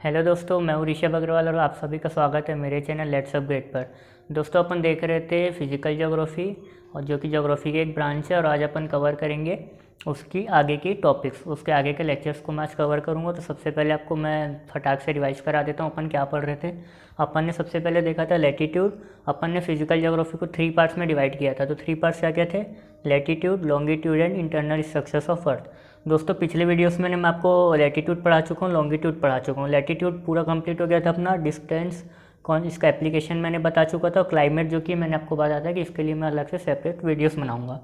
Hello दोस्तों, मैं हूँ ऋषभ अग्रवाल और आप सभी का स्वागत है मेरे चैनल लेट्स अपग्रेड पर। दोस्तों, अपन देख रहे थे फिजिकल ज्योग्राफी और जो कि ज्योग्राफी की एक ब्रांच है और आज अपन कवर करेंगे उसकी आगे की टॉपिक्स, उसके आगे के लेक्चर्स को मैं आज कवर करूँगा। तो सबसे पहले आपको मैं फटाक से रिवाइज करा देता हूँ अपन क्या पढ़ रहे थे। अपन ने सबसे पहले देखा था लैटीट्यूड। अपन ने फिजिकल ज्योग्राफी को 3 पार्ट्स में डिवाइड किया था। तो 3 पार्ट्स क्या क्या थे? Latitude, longitude and internal structures of earth. दोस्तों, पिछले वीडियोस में मैं आपको लैटीट्यूड पढ़ा चुका हूँ, लॉन्गिट्यूड पढ़ा चुका हूँ। लैटीट्यूड पूरा कंप्लीट हो गया था अपना। डिस्टेंस कौन, इसका एप्लीकेशन मैंने बता चुका था। क्लाइमेट जो कि मैंने आपको बताया था कि इसके लिए मैं अलग से सेपरेट वीडियोस बनाऊंगा।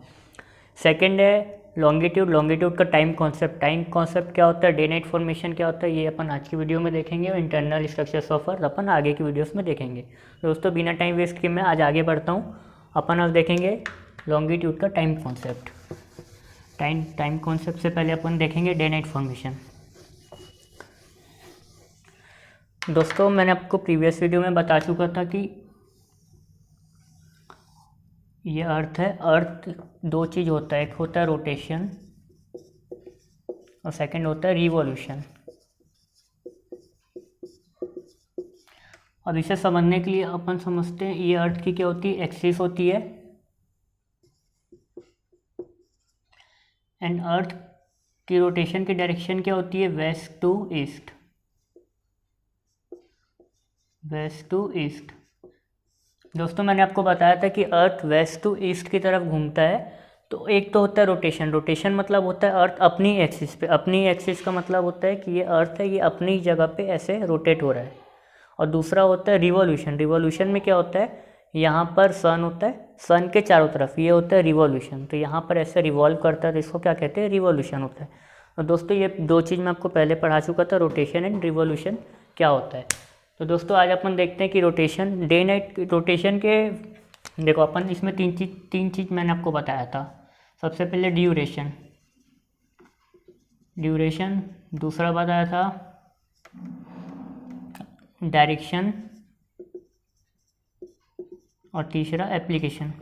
सेकंड है लॉन्गिट्यूड। लॉन्गिट्यूड का टाइम कॉन्सेप्ट। टाइम कॉन्सेप्ट क्या होता है, डे नाइट फॉर्मेशन क्या होता है, ये अपन आज की वीडियो में देखेंगे। और इंटरनल स्ट्रक्चर्स ऑफ अर्थ अपन आगे की वीडियोस में देखेंगे। दोस्तों, बिना टाइम वेस्ट किए मैं आज आगे बढ़ता हूँ। अपन अब देखेंगे लॉन्गिट्यूड का टाइम कॉन्सेप्ट। टाइम कॉन्सेप्ट से पहले अपन देखेंगे डे नाइट फॉर्मेशन। दोस्तों, मैंने आपको प्रीवियस वीडियो में बता चुका था कि ये अर्थ है। अर्थ दो चीज़ होता है, एक होता है रोटेशन और सेकंड होता है रिवॉल्यूशन। अब इसे समझने के लिए अपन समझते हैं ये अर्थ की क्या होती है, एक्सिस होती है। एंड अर्थ की रोटेशन की डायरेक्शन क्या होती है, west to east. West to east. दोस्तों, मैंने आपको बताया था कि अर्थ वेस्ट टू ईस्ट की तरफ घूमता है। तो एक तो होता है रोटेशन। रोटेशन मतलब होता है अर्थ अपनी एक्सिस पे। अपनी एक्सिस का मतलब होता है कि ये अर्थ है, ये अपनी जगह पे ऐसे रोटेट हो रहा है। और दूसरा होता है रिवॉल्यूशन। रिवॉल्यूशन में क्या होता है, यहाँ पर सन होता है, सन के चारों तरफ ये होता है रिवॉल्यूशन। तो यहाँ पर ऐसे रिवॉल्व करता है, तो इसको क्या कहते हैं, रिवॉल्यूशन होता है। और दोस्तों, ये दो चीज़ मैं आपको पहले पढ़ा चुका था, रोटेशन एंड रिवॉल्यूशन क्या होता है। तो दोस्तों, आज अपन देखते हैं कि रोटेशन, डे नाइट रोटेशन के देखो अपन इसमें तीन चीज़ मैंने आपको बताया था। सबसे पहले ड्यूरेशन। दूसरा बताया था डायरेक्शन और तीसरा एप्लीकेशन।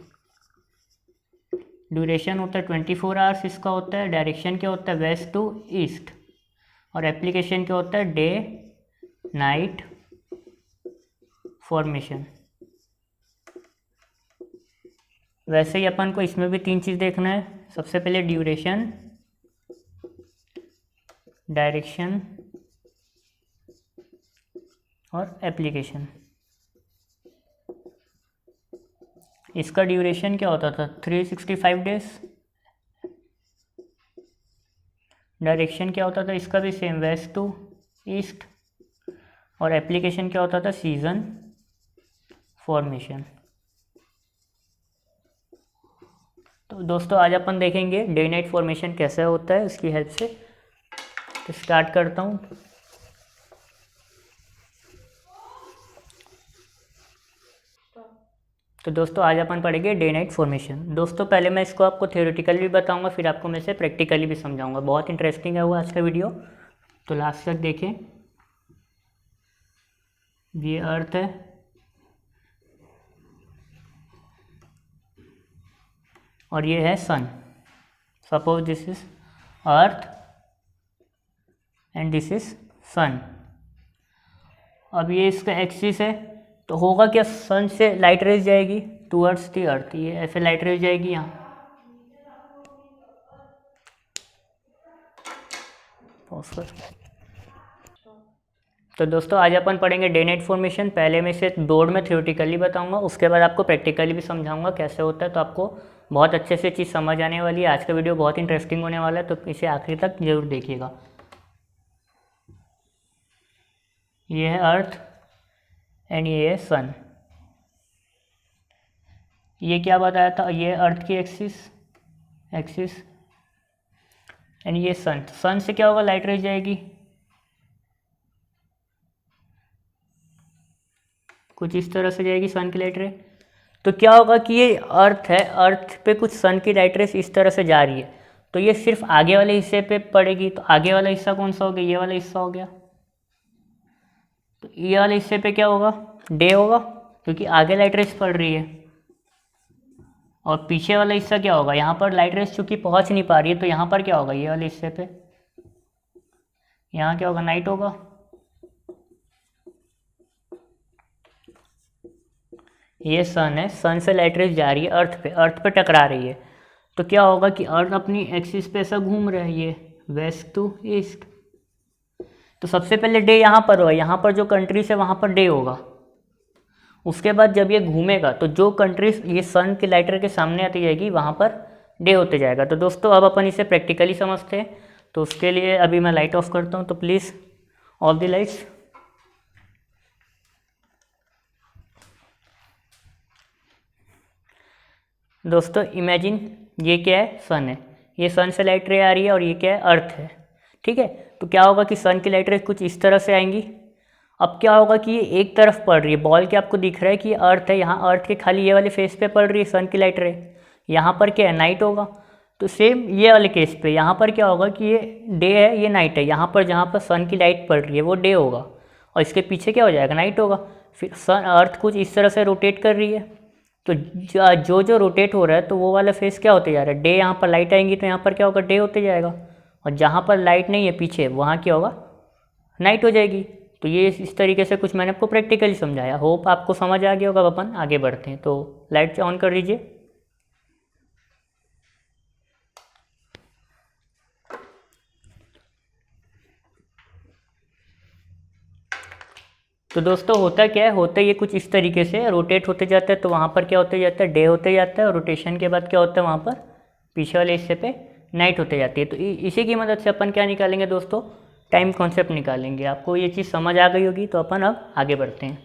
ड्यूरेशन होता है 24 आवर्स, इसका होता है। डायरेक्शन क्या होता है, वेस्ट टू ईस्ट। और एप्लीकेशन क्या होता है, डे नाइट फॉर्मेशन। वैसे ही अपन को इसमें भी 3 चीज़ देखना है। सबसे पहले ड्यूरेशन, डायरेक्शन और एप्लीकेशन। इसका ड्यूरेशन क्या होता था, 365 डेज। डायरेक्शन क्या होता था इसका भी सेम, वेस्ट टू ईस्ट। और एप्लीकेशन क्या होता था, सीजन फॉर्मेशन। तो दोस्तों, आज अपन देखेंगे डे नाइट फॉर्मेशन कैसे होता है उसकी हेल्प से। तो स्टार्ट करता हूँ। तो दोस्तों, आज अपन पढ़ेंगे डे नाइट फॉर्मेशन। दोस्तों, पहले मैं इसको आपको थ्योरेटिकली भी बताऊंगा, फिर आपको मैं इसे प्रैक्टिकली भी समझाऊंगा। बहुत इंटरेस्टिंग है वो आज का वीडियो, तो लास्ट तक देखें। ये अर्थ है और ये है sun. Suppose this is earth and this is sun. अब ये इसका एक्सिस है, तो होगा क्या, सन से लाइट रेज जाएगी टूवर्ड्स दी अर्थ। ये ऐसे लाइट रेज जाएगी यहाँ। तो दोस्तों, आज अपन पढ़ेंगे डे नाइट फॉर्मेशन। पहले मैं इसे बोर्ड में थ्योरेटिकली बताऊंगा, उसके बाद आपको प्रैक्टिकली भी समझाऊंगा कैसे होता है। तो आपको बहुत अच्छे से चीज़ समझ आने वाली है। आज का वीडियो बहुत इंटरेस्टिंग होने वाला है, तो इसे आखिर तक जरूर देखिएगा। ये है अर्थ एंड ये है सन। ये क्या बताया था, ये अर्थ की एक्सिस एंड ये सन। सन से क्या होगा, लाइट रेज जाएगी कुछ इस तरह से जाएगी सन की लाइट रे। तो क्या होगा कि ये अर्थ है, अर्थ पे कुछ सन की लाइट रेस इस तरह से जा रही है, तो ये सिर्फ आगे वाले हिस्से पे पड़ेगी। तो आगे वाला हिस्सा कौन सा हो गया, ये वाला हिस्सा हो गया। तो ये वाले हिस्से पे क्या होगा, डे होगा, क्योंकि आगे लाइट रेस पड़ रही है। और पीछे वाला हिस्सा क्या होगा, यहाँ पर लाइट रेस चूँकि पहुँच नहीं पा रही है, तो यहाँ पर क्या होगा, ये वाले हिस्से पे यहाँ क्या होगा, नाइट होगा। ये सन है, सन से लाइट रेज जा रही है अर्थ पे टकरा रही है। तो क्या होगा कि अर्थ अपनी एक्सिस पे ऐसा घूम रहा है, ये वेस्ट टू ईस्ट। तो सबसे पहले डे यहाँ पर होगा, यहाँ पर जो कंट्रीज है वहाँ पर डे होगा। उसके बाद जब ये घूमेगा तो जो कंट्रीज ये सन के लाइट रे के सामने आती जाएगी वहाँ पर डे होते जाएगा। तो दोस्तों अब अपन इसे प्रैक्टिकली समझते हैं। तो उसके लिए अभी मैं लाइट ऑफ करता हूँ, तो प्लीज़ ऑफ द लाइट्स। दोस्तों इमेजिन ये क्या है, सन है, ये सन से लाइट रे आ रही है और ये क्या है, अर्थ है। ठीक है, तो क्या होगा कि सन की लाइट रे कुछ इस तरह से आएंगी। अब क्या होगा कि ये एक तरफ पड़ रही है, बॉल के आपको दिख रहा है कि ये अर्थ है, यहाँ अर्थ के खाली ये वाले फेस पे पड़ रही है सन की लाइट रे। यहाँ पर क्या है, नाइट होगा। तो सेम ये वाले केस पे यहाँ पर क्या होगा कि ये डे है, ये नाइट है। यहाँ पर जहाँ पर सन की लाइट पड़ रही है वो डे होगा और इसके पीछे क्या हो जाएगा, नाइट होगा। फिर सन अर्थ कुछ इस तरह से रोटेट कर रही है, तो जो जो रोटेट हो रहा है तो वो वाला फेस क्या होते जा रहा है, डे। यहाँ पर लाइट आएंगी तो यहाँ पर क्या होगा, डे होते जाएगा। और जहाँ पर लाइट नहीं है पीछे, वहाँ क्या होगा, नाइट हो जाएगी। तो ये इस तरीके से कुछ मैंने आपको प्रैक्टिकली समझाया। होप आपको समझ आ गया होगा। अब अपन आगे बढ़ते हैं, तो लाइट ऑन कर दीजिए। तो दोस्तों होता क्या है, होता ये कुछ इस तरीके से रोटेट होते जाता है। तो वहाँ पर क्या होते जाता है, डे होते जाता है, और रोटेशन के बाद क्या होता है, वहाँ पर पीछे वाले हिस्से पे नाइट होते जाती है। तो इसी की मदद से अपन क्या निकालेंगे दोस्तों, टाइम कॉन्सेप्ट निकालेंगे। आपको ये चीज़ समझ आ गई होगी, तो अपन अब आगे बढ़ते हैं।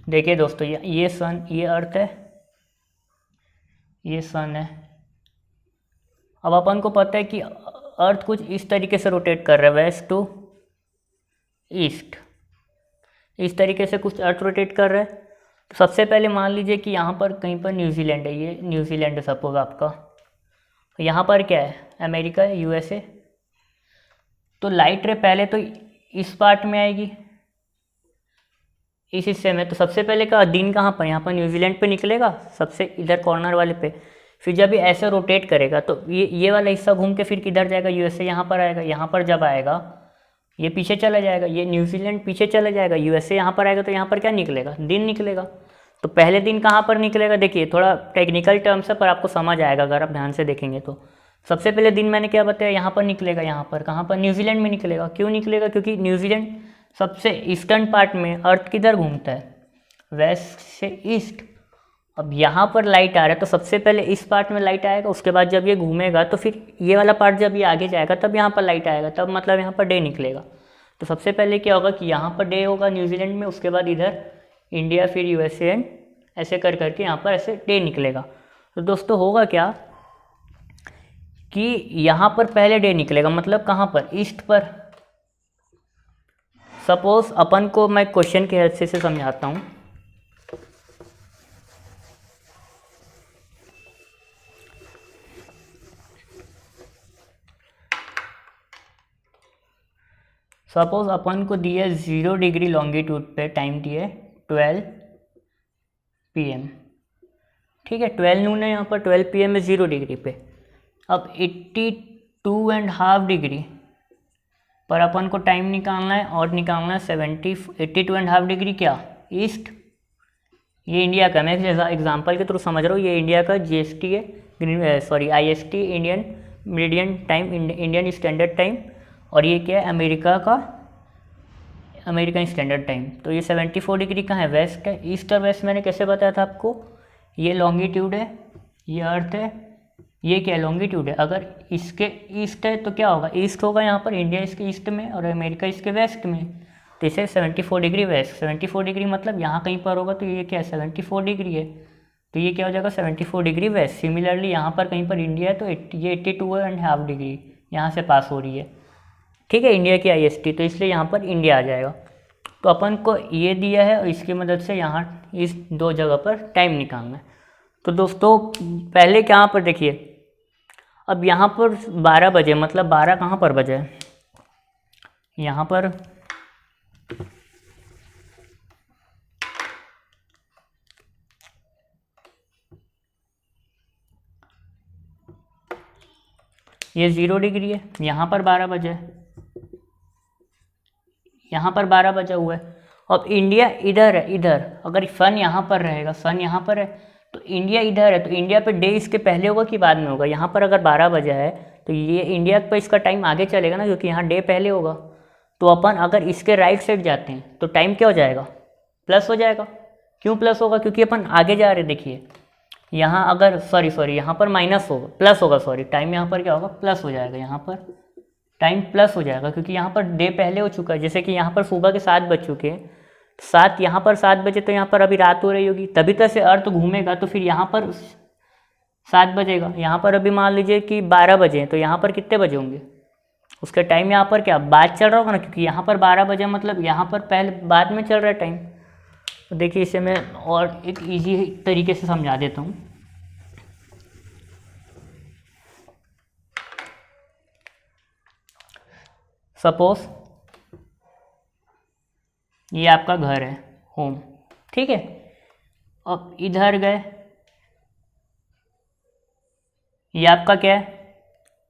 देखिए दोस्तों, ये सन, ये अर्थ है, ये सन है। अब अपन को पता है कि अर्थ कुछ इस तरीके से रोटेट कर रहा है, वेस्ट टू ईस्ट। इस तरीके से कुछ अर्थ रोटेट कर रहा है। तो सबसे पहले मान लीजिए कि यहाँ पर कहीं पर न्यूजीलैंड है, ये न्यूजीलैंड है सपोज आपका। यहाँ पर क्या है, अमेरिका है, यूएसए। तो लाइट रे पहले तो इस पार्ट में आएगी, इस हिस्से में। तो सबसे पहले का दिन कहाँ पर, यहाँ पर न्यूजीलैंड पे निकलेगा, सबसे इधर कॉर्नर वाले पे। फिर जब ये ऐसे रोटेट करेगा तो ये वाला हिस्सा घूम के फिर किधर जाएगा, यूएसए यहाँ पर आएगा। यहाँ पर जब आएगा ये पीछे चला जाएगा, ये न्यूजीलैंड पीछे चला जाएगा, यूएसए यहाँ पर आएगा। तो यहाँ पर क्या निकलेगा, दिन निकलेगा। तो पहले दिन कहाँ पर निकलेगा, देखिए थोड़ा टेक्निकल टर्म्स है पर आपको समझ आएगा अगर आप ध्यान से देखेंगे तो। सबसे पहले दिन मैंने क्या बताया, यहाँ पर निकलेगा, यहाँ पर कहाँ पर, न्यूजीलैंड में निकलेगा। क्यों निकलेगा, क्योंकि न्यूजीलैंड सबसे ईस्टर्न पार्ट में अर्थ किधर घूमता है, वेस्ट से ईस्ट। अब यहाँ पर लाइट आ रहा है तो सबसे पहले इस पार्ट में लाइट आएगा, उसके बाद जब ये घूमेगा तो फिर ये वाला पार्ट जब ये आगे जाएगा तब यहाँ पर लाइट आएगा, तब मतलब यहाँ पर डे निकलेगा। तो सबसे पहले क्या होगा कि यहाँ पर डे होगा न्यूजीलैंड में, उसके बाद इधर इंडिया, फिर यूएसए एंड ऐसे कर करके यहाँ पर ऐसे डे निकलेगा। तो दोस्तों होगा क्या कि यहाँ पर पहले डे निकलेगा, मतलब कहाँ पर, ईस्ट पर। सपोज अपन को मैं क्वेश्चन के हेल्प से समझाता हूँ। सपोज अपन को दिए 0 डिग्री लॉन्गिट्यूड पे टाइम दिए 12 PM। ठीक है, 12 नून है यहाँ पर, 12 PM में 0 डिग्री पे। अब 82.5 डिग्री पर अपन को टाइम निकालना है, और निकालना है 82.5 डिग्री क्या, ईस्ट। ये इंडिया का, मैं एग्जांपल के थ्रू समझ रहा हूँ, ये इंडिया का GST है, sorry IST, Indian meridian time, Indian standard time. और ये क्या है, अमेरिका का अमेरिकन स्टैंडर्ड टाइम। तो ये 74 डिग्री का है, वेस्ट है। ईस्ट और वेस्ट मैंने कैसे बताया था आपको, ये लॉन्गिट्यूड है, ये अर्थ है, ये क्या है, लॉन्गिट्यूड है। अगर इसके ईस्ट है तो क्या होगा, ईस्ट होगा यहाँ पर, इंडिया इसके ईस्ट में और अमेरिका इसके वेस्ट में। तो इसे 74 डिग्री वेस्ट, 74 डिग्री मतलब यहाँ कहीं पर होगा। तो ये क्या है, 74 डिग्री है, तो ये क्या हो जाएगा, 74 डिग्री वेस्ट। सिमिलरली यहाँ पर कहीं पर इंडिया है तो ये 82.5 डिग्री यहाँ से पास हो रही है। ठीक है, इंडिया की IST, तो इसलिए यहाँ पर इंडिया आ जाएगा। तो अपन को ये दिया है और इसकी मदद से यहाँ इस दो जगह पर टाइम निकालना है। तो दोस्तों पहले कहाँ पर देखिए, अब यहाँ पर 12 बजे, मतलब 12 कहाँ पर बजे, यहाँ पर ये 0 डिग्री है, यहाँ पर 12 बजे है, यहाँ पर 12 बजा हुआ है। अब इंडिया इधर है, इधर अगर सन यहाँ पर रहेगा, सन यहाँ पर है तो इंडिया इधर है, तो इंडिया पे डे इसके पहले होगा कि बाद में होगा? यहाँ पर अगर 12 बजा है तो ये इंडिया पर इसका टाइम आगे चलेगा ना, क्योंकि यहाँ डे पहले होगा। तो अपन अगर इसके राइट साइड जाते हैं तो टाइम क्या हो जाएगा? प्लस हो जाएगा। क्यों प्लस होगा? क्योंकि अपन आगे जा रहे हैं। देखिए यहाँ अगर सॉरी यहाँ पर माइनस होगा, प्लस होगा, सॉरी टाइम यहाँ पर क्या होगा? प्लस हो जाएगा, यहाँ पर टाइम प्लस हो जाएगा, क्योंकि यहाँ पर डे पहले हो चुका है। जैसे कि यहाँ पर सुबह के 7 बज चुके हैं, 7 यहाँ पर 7 बजे, तो यहाँ पर अभी रात हो रही होगी, तभी तक से अर्थ घूमेगा, तो फिर यहाँ पर 7 बजेगा। यहाँ पर अभी मान लीजिए कि 12 बजे हैं, तो यहाँ पर कितने बजे होंगे? उसका टाइम यहाँ पर क्या बाद चल रहा होगा ना, क्योंकि यहाँ पर 12 बजे मतलब यहाँ पर पहले बाद में चल रहा है टाइम। तो देखिए इसे मैं और एक ईजी तरीके से समझा देता हूँ। सपोज ये आपका घर है, होम, ठीक है। अब इधर गए, ये आपका क्या है?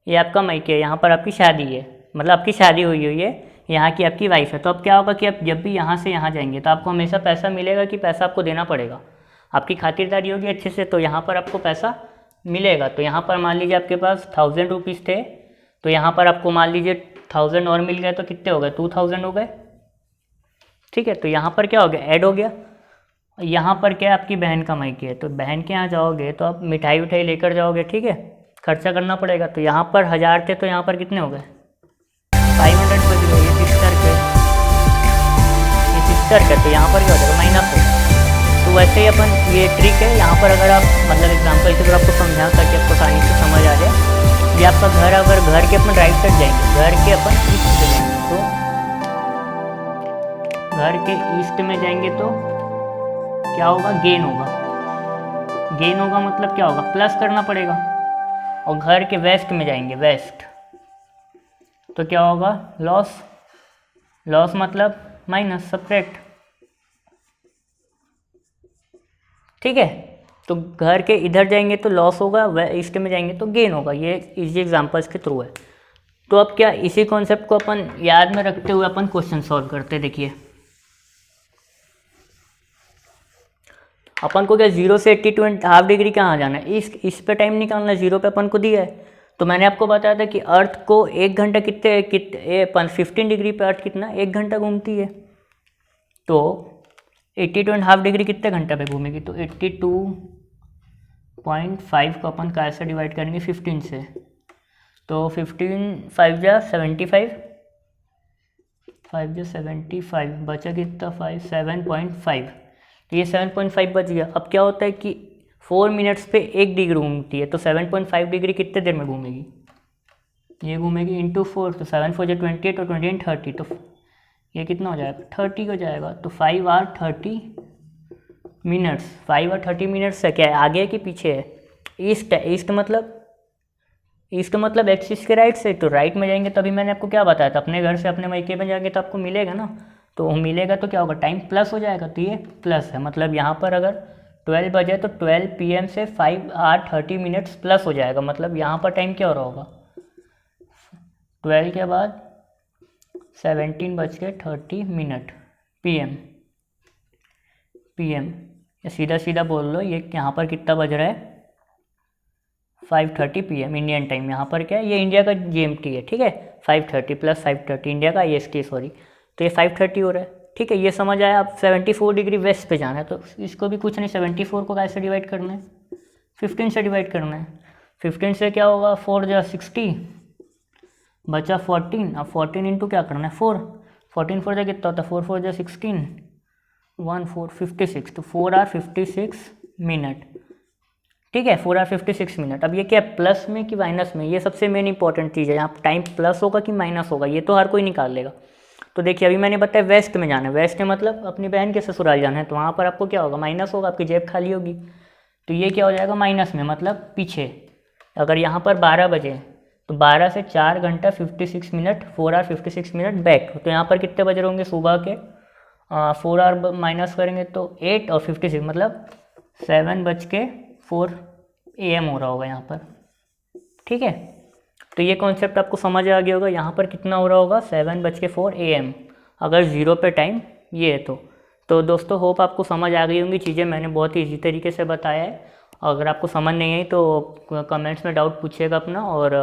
ये आपका मायके है, यहाँ पर आपकी शादी है, मतलब आपकी शादी हुई है, यहाँ की आपकी वाइफ है। तो अब क्या होगा कि आप जब भी यहाँ से यहाँ जाएंगे तो आपको हमेशा पैसा मिलेगा कि पैसा आपको देना पड़ेगा? आपकी खातिरदारी होगी अच्छे से, तो यहाँ पर आपको पैसा मिलेगा। तो यहाँ पर मान लीजिए आपके पास 1000 रुपीज़ थे, तो यहाँ पर आपको मान लीजिए 1000 और मिल गए, तो कितने हो गए? 2000 हो गए, ठीक है। तो यहाँ पर क्या हो गया? ऐड हो गया। यहाँ पर क्या है? आपकी बहन का मायके है, तो बहन के यहाँ जाओगे तो आप मिठाई उठाई लेकर जाओगे, ठीक है, खर्चा करना पड़ेगा। तो यहाँ पर 1000 थे, तो यहाँ पर कितने हो गए? 500 बच गए। ये सिस्टर के तो यहाँ पर क्या हो जाएगा? माइनस हो। तो वैसे ही अपन ये ट्रिक है यहाँ पर, अगर आप मतलब एग्जाम्पल के थ्रू आपको समझा ताकि आपको आसानी से समझ आ जाए। ये आपका घर, अगर घर के अपन राइट साइड जाएंगे, घर के अपन ईस्ट में जाएंगे, तो घर के ईस्ट में जाएंगे तो क्या होगा? गेन होगा। गेन होगा मतलब क्या होगा? प्लस करना पड़ेगा। और घर के वेस्ट में जाएंगे, वेस्ट, तो क्या होगा? लॉस। लॉस मतलब माइनस, सब्ट्रैक्ट, ठीक है। तो घर के इधर जाएंगे तो लॉस होगा, ईस्ट में जाएंगे तो गेन होगा। ये इजी एग्जांपल्स के थ्रू है। तो अब क्या इसी कॉन्सेप्ट को अपन याद में रखते हुए अपन क्वेश्चन सॉल्व करते हैं। देखिए अपन को क्या 0 से 82.5 डिग्री कहाँ जाना है? इस पे टाइम निकालना है, 0 पे अपन को दिया है। तो मैंने आपको बताया था कि अर्थ को 1 घंटा कितने 15 डिग्री पे अर्थ कितना 1 घंटा घूमती है। तो 82.5 डिग्री कितने घंटा पे घूमेगी? तो 82.5 को अपन कैसे डिवाइड करेंगे? 15 से। तो 15 5 जा 75, 5 जा 75, बचा कितना? 5 7.5। तो ये 7.5 बच गया। अब क्या होता है कि 4 मिनट्स पे 1 डिग्री घूमती है, तो 7.5 डिग्री कितने देर में घूमेगी? ये घूमेगी इंटू 4, तो 7 4 28 और 28 30, तो ये कितना हो जाएगा? 30 हो जाएगा। तो 5 आवर 30 मिनट्स। 5 और 30 मिनट्स से क्या है? आगे है कि पीछे है? ईस्ट है। ईस्ट मतलब एक्सिस के राइट से, तो राइट में जाएंगे। तभी मैंने आपको क्या बताया था, अपने घर से अपने मायके में जाएंगे तो आपको मिलेगा ना, तो मिलेगा तो क्या होगा? टाइम प्लस हो जाएगा। तो ये प्लस है, मतलब यहाँ पर अगर 12 बजे तो 12 PM से 5 आवर 30 मिनट्स प्लस हो जाएगा। मतलब यहाँ पर टाइम क्या हो रहा होगा? 12 के बाद 17:30 PM। या सीधा सीधा बोल लो, ये यहाँ पर कितना बज रहा है? 5:30 PM इंडियन टाइम। यहाँ पर क्या है? ये इंडिया का GMT है, ठीक है। 5:30 + 5:30 इंडिया का IST, सॉरी। तो ये 5:30 हो रहा है, ठीक है। ये समझ आया। अब 74 डिग्री वेस्ट पे जाना है, तो इसको भी कुछ नहीं, 74 को कैसे डिवाइड करना है? 15 से डिवाइड करना है। 15 से क्या होगा? 4 जा 60, बचा 14। अब 14 इंटू क्या करना है? 4। 14 4 जा कितना होता है? 4 4 जा 16, 1 4 56, तो 4 आवर 56 मिनट, ठीक है। 4 आवर 56 मिनट। अब ये क्या है? प्लस में कि माइनस में? ये सबसे मेन इंपॉर्टेंट चीज़ है। यहाँ टाइम प्लस होगा कि माइनस होगा, ये तो हर कोई निकाल लेगा। तो देखिए अभी मैंने बताया वेस्ट में जाना है। वेस्ट में मतलब अपनी बहन के ससुराल जाना है, तो वहाँ पर आपको क्या होगा? माइनस होगा, आपकी जेब खाली होगी। तो ये क्या हो जाएगा? माइनस में, मतलब पीछे। अगर यहाँ पर 12 बजे, तो 12 से 4 घंटा 56 मिनट, 4 आवर 56 मिनट बैक। तो यहाँ पर कितने बजे होंगे? सुबह के 4 आवर माइनस करेंगे तो 8 और 56, मतलब 7:04 AM हो रहा होगा यहाँ पर, ठीक है। तो ये कॉन्सेप्ट आपको समझ आ गया होगा। यहाँ पर कितना हो रहा होगा 7:04 AM, अगर 0 पे टाइम ये है तो दोस्तों होप आपको समझ आ गई होंगी चीज़ें, मैंने बहुत ही ईजी तरीके से बताया है। अगर आपको समझ नहीं आई तो कमेंट्स में डाउट पूछिएगा अपना, और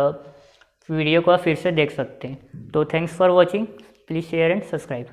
वीडियो को आप फिर से देख सकते हैं। तो thanks for watching, please share and subscribe.